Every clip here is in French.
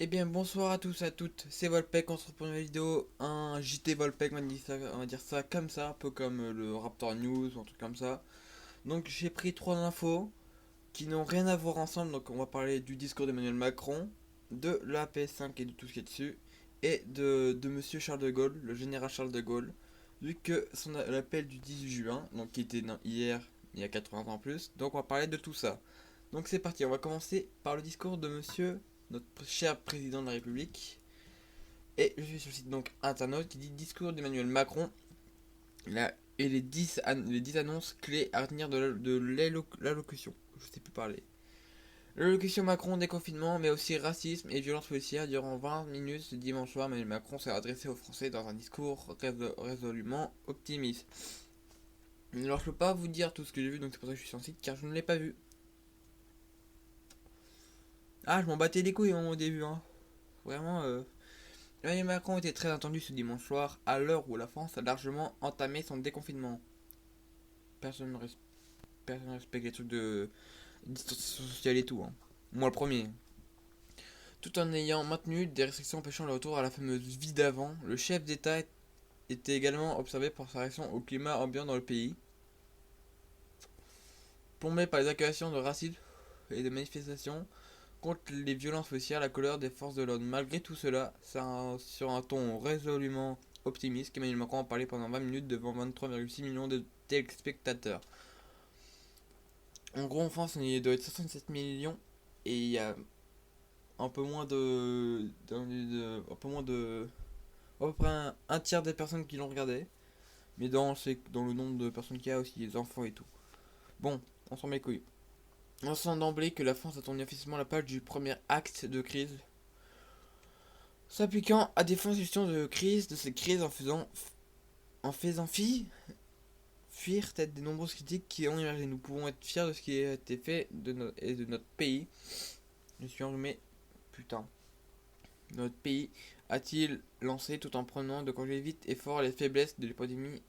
Eh bien bonsoir à tous et à toutes, c'est Volpec, on se retrouve pour une nouvelle vidéo, un JT Volpec, on va dire ça comme ça, un peu comme le Raptor News ou un truc comme ça. Donc j'ai pris trois infos qui n'ont rien à voir ensemble, donc on va parler du discours d'Emmanuel Macron, de la PS5 et de tout ce qui est dessus, et de Monsieur Charles de Gaulle, le général Charles de Gaulle, vu que son l'appel du 18 juin, donc qui était hier, il y a 80 ans en plus, donc on va parler de tout ça. Donc c'est parti, on va commencer par le discours de Monsieur, notre cher président de la République. Et je suis sur le site donc internaute qui dit discours d'Emmanuel Macron là, et les 10 annonces clés à retenir de l'allocution. Je sais plus parler. L'allocution Macron déconfinement, mais aussi racisme et violence policière durant 20 minutes ce dimanche soir. Emmanuel Macron s'est adressé aux Français dans un discours résolument optimiste. Alors je peux pas vous dire tout ce que j'ai vu, donc c'est pour ça que je suis sur le site car je ne l'ai pas vu. Ah, je m'en battais les couilles au début, hein. Vraiment, Emmanuel Macron était très attendu ce dimanche soir, à l'heure où la France a largement entamé son déconfinement. Personne ne respecte les trucs de distanciation sociale et tout, hein. Moi le premier. Tout en ayant maintenu des restrictions empêchant le retour à la fameuse vie d'avant, le chef d'État était également observé pour sa réaction au climat ambiant dans le pays. Plombé par les accusations de racisme et de manifestations contre les violences policières, la colère des forces de l'ordre. Malgré tout cela, c'est sur un ton résolument optimiste qu'Emmanuel Macron a parlé pendant 20 minutes devant 23,6 millions de téléspectateurs. En gros, en France, il doit être 67 millions et il y a un peu moins un peu moins de, à peu près un tiers des personnes qui l'ont regardé. Mais dans le nombre de personnes qu'il y a aussi, les enfants et tout. Bon, on s'en met les couilles. On sent d'emblée que la France a tourné officiellement la page du premier acte de crise, s'appliquant à des gestion de crise, de cette crise en faisant fuir tête des nombreuses critiques qui ont émergé. Nous pouvons être fiers de ce qui a été fait et de notre pays. Je suis enrhumé, putain. Notre pays a-t-il lancé tout en prenant de congés vite et fort les faiblesses de l'épidémie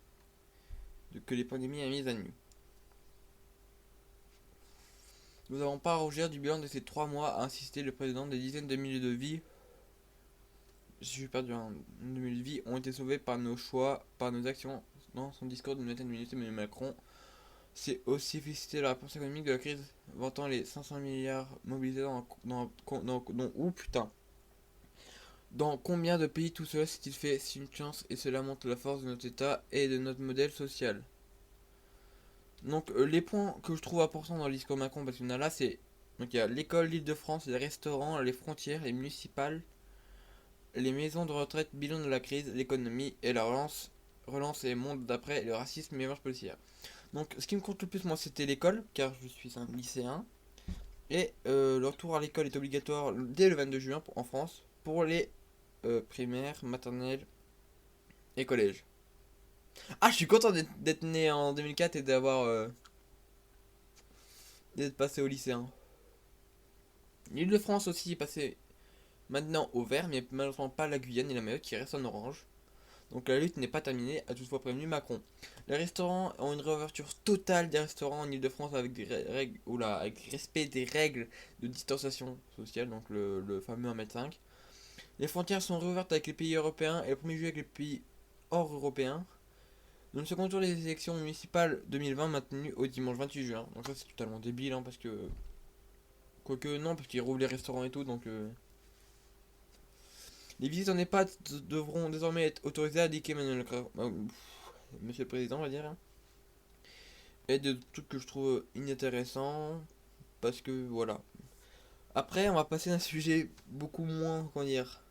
que l'épidémie a mise à nu. Nous n'avons pas à rougir du bilan de ces 3 mois, a insisté le président. Des dizaines de milliers de vies, je suis perdu, hein, de milliers de vies ont été sauvées par nos choix, par nos actions. Dans son discours d'une vingtaine de minutes, Emmanuel Macron s'est aussi félicité la réponse économique de la crise, vantant les 500 milliards mobilisés putain. Dans combien de pays tout cela s'est-il fait? C'est une chance et cela montre la force de notre État et de notre modèle social. Donc les points que je trouve importants dans le discours Macron, parce qu'il y en a là, c'est donc il y a l'école, l'Île-de-France, les restaurants, les frontières, les municipales, les maisons de retraite, bilan de la crise, l'économie et la relance et monde d'après, le racisme et les violences policières. Donc ce qui me compte le plus moi c'était l'école, car je suis un lycéen, et le retour à l'école est obligatoire dès le 22 juin en France pour les primaires, maternelles et collèges. Ah, je suis content d'être né en 2004 et d'être passé au lycée, hein. L'Île-de-France aussi est passé maintenant au vert, mais malheureusement pas la Guyane et la Mayotte qui restent en orange. Donc la lutte n'est pas terminée, a toutefois prévenu Macron. Les restaurants ont une réouverture totale des restaurants en Ile-de-France avec des règles, avec respect des règles de distanciation sociale, donc le fameux 1,5 m. Les frontières sont réouvertes avec les pays européens et le 1er juillet avec les pays hors européens. Dans le second tour des élections municipales 2020 maintenues au dimanche 28 juin. Donc ça c'est totalement débile, hein, parce que... Quoique non, parce qu'ils rouvrent les restaurants et tout, donc... Les visites en EHPAD devront désormais être autorisées, a indiqué Monsieur le Président, on va dire, hein. Et de trucs que je trouve inintéressants, parce que voilà. Après, on va passer à un sujet beaucoup moins, comment dire,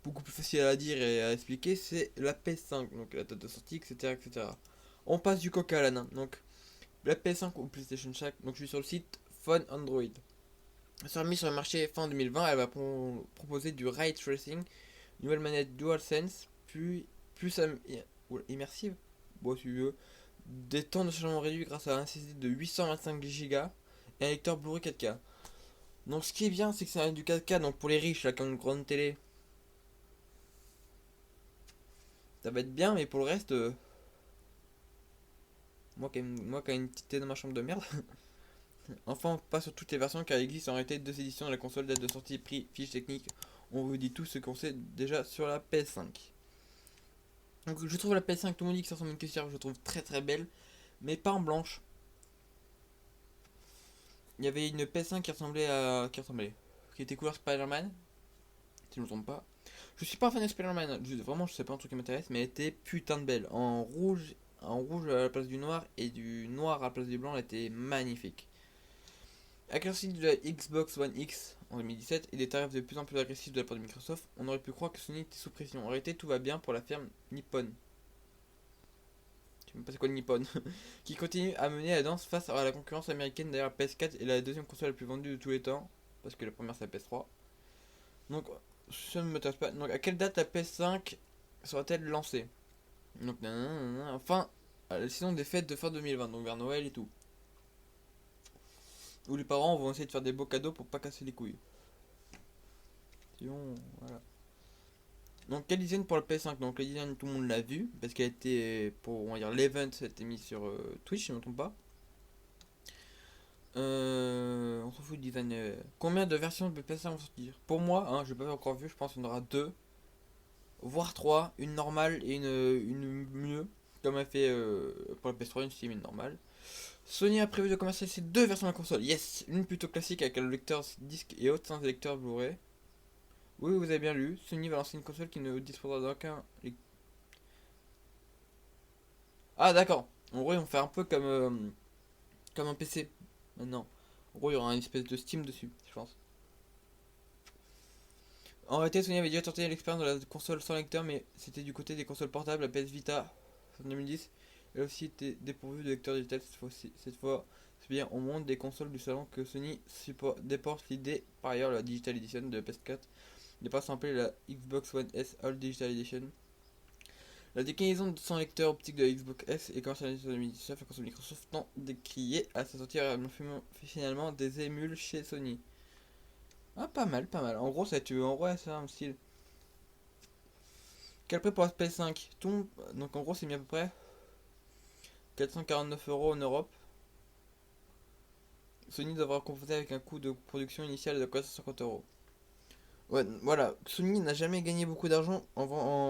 beaucoup plus facile à dire et à expliquer, c'est la PS5, donc la date de sortie, etc., etc. On passe du coq à l'âne, hein. Donc la PS5 ou PlayStation 5, donc je suis sur le site Phone Android. Elle sera mise sur le marché fin 2020, elle va proposer du ray tracing, nouvelle manette DualSense, puis plus immersive, bon si tu veux, des temps de chargement réduits grâce à un SSD de 825 Go et un lecteur Blu-ray 4K. Donc ce qui est bien, c'est que c'est du 4K, donc pour les riches, là, comme une grande télé, ça va être bien, mais pour le reste, moi, quand même une petite télé dans ma chambre de merde, Enfin, pas sur toutes les versions car il existe en réalité deux éditions de la console, date de sortie, prix, fiche technique. On vous dit tout ce qu'on sait déjà sur la PS5. Donc je trouve la PS5, tout le monde dit que ça ressemble à une caissière, je trouve très très belle, mais pas en blanche. Il y avait une PS5 qui était couleur Spider-Man, si je ne me trompe pas. Je suis pas un fan de Spider-Man, vraiment je sais pas un truc qui m'intéresse, mais elle était putain de belle. En rouge à la place du noir et du noir à la place du blanc, elle était magnifique. Avec la sortie de la Xbox One X en 2017 et des tarifs de plus en plus agressifs de la part de Microsoft, on aurait pu croire que Sony était sous pression. En réalité, tout va bien pour la firme Nippon. Je sais même pas c'est quoi le Nippon. Qui continue à mener la danse face à la concurrence américaine. D'ailleurs, la PS4 est la deuxième console la plus vendue de tous les temps. Parce que la première c'est la PS3. Donc, ça ne m'intéresse pas. Donc, à quelle date la PS5 sera-t-elle lancée? Donc, nanana, enfin, à la saison des fêtes de fin 2020, donc vers Noël et tout. Où les parents vont essayer de faire des beaux cadeaux pour pas casser les couilles. Sinon, voilà. Donc, quel design pour la PS5? Donc, le design, tout le monde l'a vu. Parce qu'elle a été, pour on va dire, l'event, ça a été mis sur Twitch, si je ne me trompe pas. On s'en fout du design. Combien de versions de PS5 vont sortir? Pour moi, hein, je n'ai pas encore vu, je pense qu'il y en aura deux, voire trois. Une normale et une mieux. Comme elle fait pour la PS3, une Steam, une normale. Sony a prévu de commercialiser deux versions de la console. Yes! Une plutôt classique avec un lecteur disque et autre sans lecteur Blu-ray. Oui, vous avez bien lu. Sony va lancer une console qui ne disposera d'aucun. Ah, d'accord. En gros, ils vont faire un peu comme un PC maintenant. En gros, il y aura une espèce de Steam dessus, je pense. En réalité, Sony avait déjà tenté l'expérience de la console sans lecteur, mais c'était du côté des consoles portables, la PS Vita en 2010. Elle aussi était dépourvue de lecteur digital cette fois. C'est bien au monde des consoles du salon que Sony déporte l'idée. Par ailleurs, la Digital Edition de la PS4 dépasse en play la Xbox One S All Digital Edition. La déclinaison sans lecteur optique de la Xbox S est commercialisée en 2019. La console Microsoft tant décriée à sa sortie a finalement des émules chez Sony. Ah, pas mal, pas mal. En gros, ça tu en vrai, c'est un style. Quel prix pour la PS5? Donc en gros, c'est mis à peu près 449 € en Europe. Sony devra composer avec un coût de production initial de 450 €. Ouais, voilà. Sony n'a jamais gagné beaucoup d'argent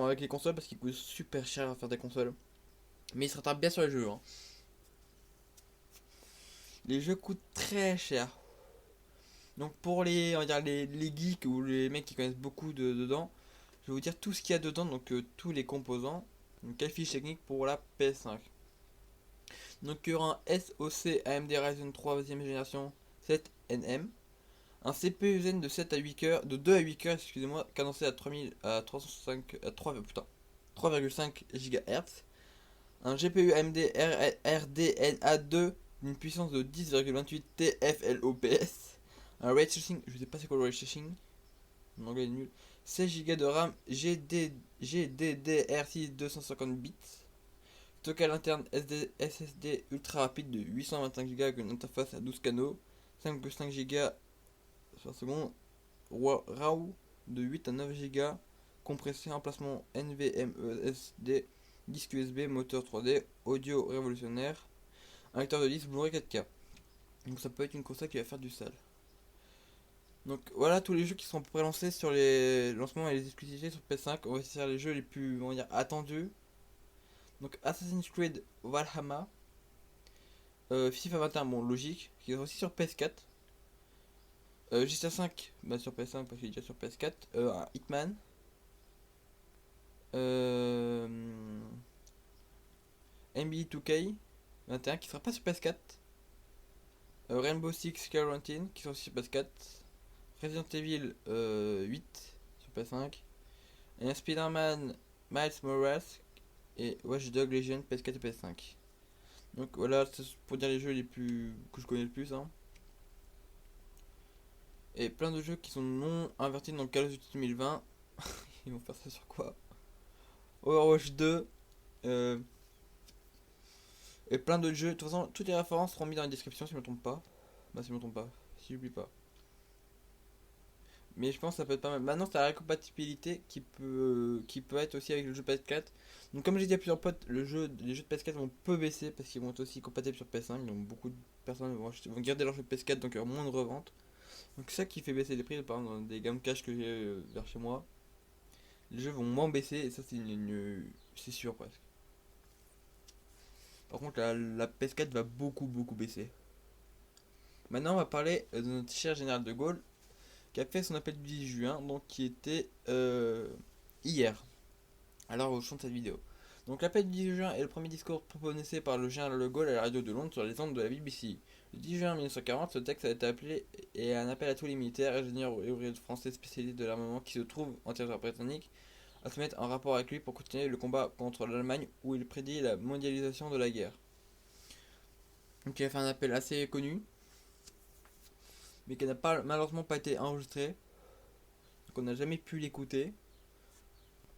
avec les consoles parce qu'il coûte super cher à faire des consoles. Mais il se rattrape bien sur les jeux, hein. Les jeux coûtent très cher. Donc pour on va dire les geeks ou les mecs qui connaissent beaucoup dedans, je vais vous dire tout ce qu'il y a dedans, donc tous les composants. Donc quelle fiche technique pour la PS5. Donc il y aura un SoC AMD Ryzen 3 e génération 7nm, un CPU Zen de 7 à 8 cœurs, de 2 à 8 cœurs, excusez-moi, cadencé à 3000 à 305 à 3,5 GHz, un GPU AMD RDNA2 d'une puissance de 10,28 TFLOPS, un ray tracing, je sais pas c'est quoi le ray tracing, mon anglais est nul, 16 Go de RAM GDDR6 250 bits, stockage interne SSD ultra rapide de 825 Go avec une interface à 12 canaux, 5,5 Go par seconde, RAW de 8 à 9 Go, compressé, emplacement NVMe SD, disque USB, moteur 3D, audio révolutionnaire, un lecteur de disque Blu-ray 4K. Donc ça peut être une console qui va faire du sale. Donc voilà tous les jeux qui sont à peu près lancés sur les lancements et les exclusivités sur PS5. On va essayer de faire les jeux les plus, on va dire, attendus. Donc Assassin's Creed Valhalla, FIFA 21, bon logique, qui est aussi sur PS4. GTA 5, bah, sur PS5 parce qu'il est déjà sur PS4. Hitman. Euh, NBA 2K 21 qui sera pas sur PS4. Rainbow Six Quarantine qui sera aussi sur PS4. Resident Evil 8 sur PS5. Et un Spider-Man Miles Morales et Watch Dogs Legion PS4 et PS5. Donc voilà, c'est pour dire les jeux les plus que je connais le plus, hein. Et plein de jeux qui sont non invertis dans Call of Duty 2020. Ils vont faire ça sur quoi? Overwatch 2. Et plein d'autres jeux. De toute façon, toutes les références seront mises dans la description si je me trompe pas. Bah, si je me trompe pas. Si j'oublie pas. Mais je pense que ça peut être pas mal. Maintenant, c'est la récompatibilité qui peut être aussi avec le jeu PS4. Donc, comme j'ai dit à plusieurs potes, les jeux de PS4 vont peu baisser parce qu'ils vont être aussi compatibles sur PS5. Donc, beaucoup de personnes vont garder leur jeu de PS4, donc il y aura moins de reventes. Donc c'est ça qui fait baisser les prix. Par exemple, dans des gammes cash que j'ai vers chez moi, les jeux vont moins baisser, et ça c'est sûr presque. Par contre la PS4 va beaucoup baisser. Maintenant on va parler de notre cher général de Gaulle qui a fait son appel du 10 juin, donc qui était hier, alors au champ de cette vidéo. Donc l'appel du 10 juin est le premier discours prononcé par le général de Gaulle à la radio de Londres sur les ondes de la BBC. Le 10 juin 1940, ce texte a été appelé et un appel à tous les militaires, ingénieurs et ouvriers français spécialistes de l'armement qui se trouvent en territoire britannique à se mettre en rapport avec lui pour continuer le combat contre l'Allemagne, où il prédit la mondialisation de la guerre. Donc il a fait un appel assez connu, mais qui n'a malheureusement pas été enregistré, donc on n'a jamais pu l'écouter.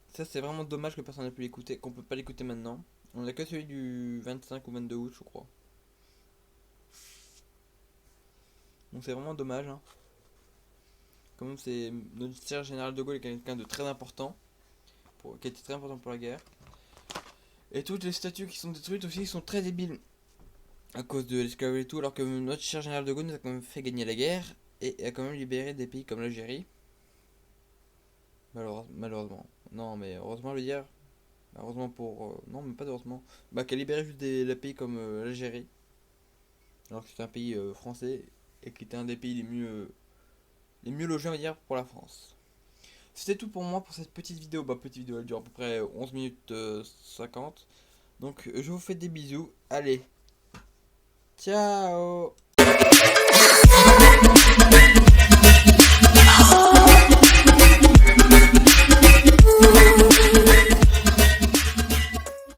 Ça c'est vraiment dommage que personne n'a pu l'écouter, qu'on peut pas l'écouter maintenant. On a que celui du 25 ou 22 août je crois. Donc c'est vraiment dommage, hein. Quand même c'est notre cher général de Gaulle est quelqu'un de très important, qui était très important pour la guerre. Et toutes les statues qui sont détruites aussi sont très débiles à cause de l'esclavage et tout, alors que notre cher général de Gaulle nous a quand même fait gagner la guerre et a quand même libéré des pays comme l'Algérie. Malheureusement. Non, mais heureusement, je veux dire. Heureusement pour. Non, mais pas heureusement. Bah, qui a libéré juste des pays comme l'Algérie. Alors que c'est un pays français et qui était un des pays les mieux logés, on va dire, pour la France. C'était tout pour moi pour cette petite vidéo. Bah, petite vidéo, elle dure à peu près 11 minutes 50. Donc, je vous fais des bisous. Allez. Ciao.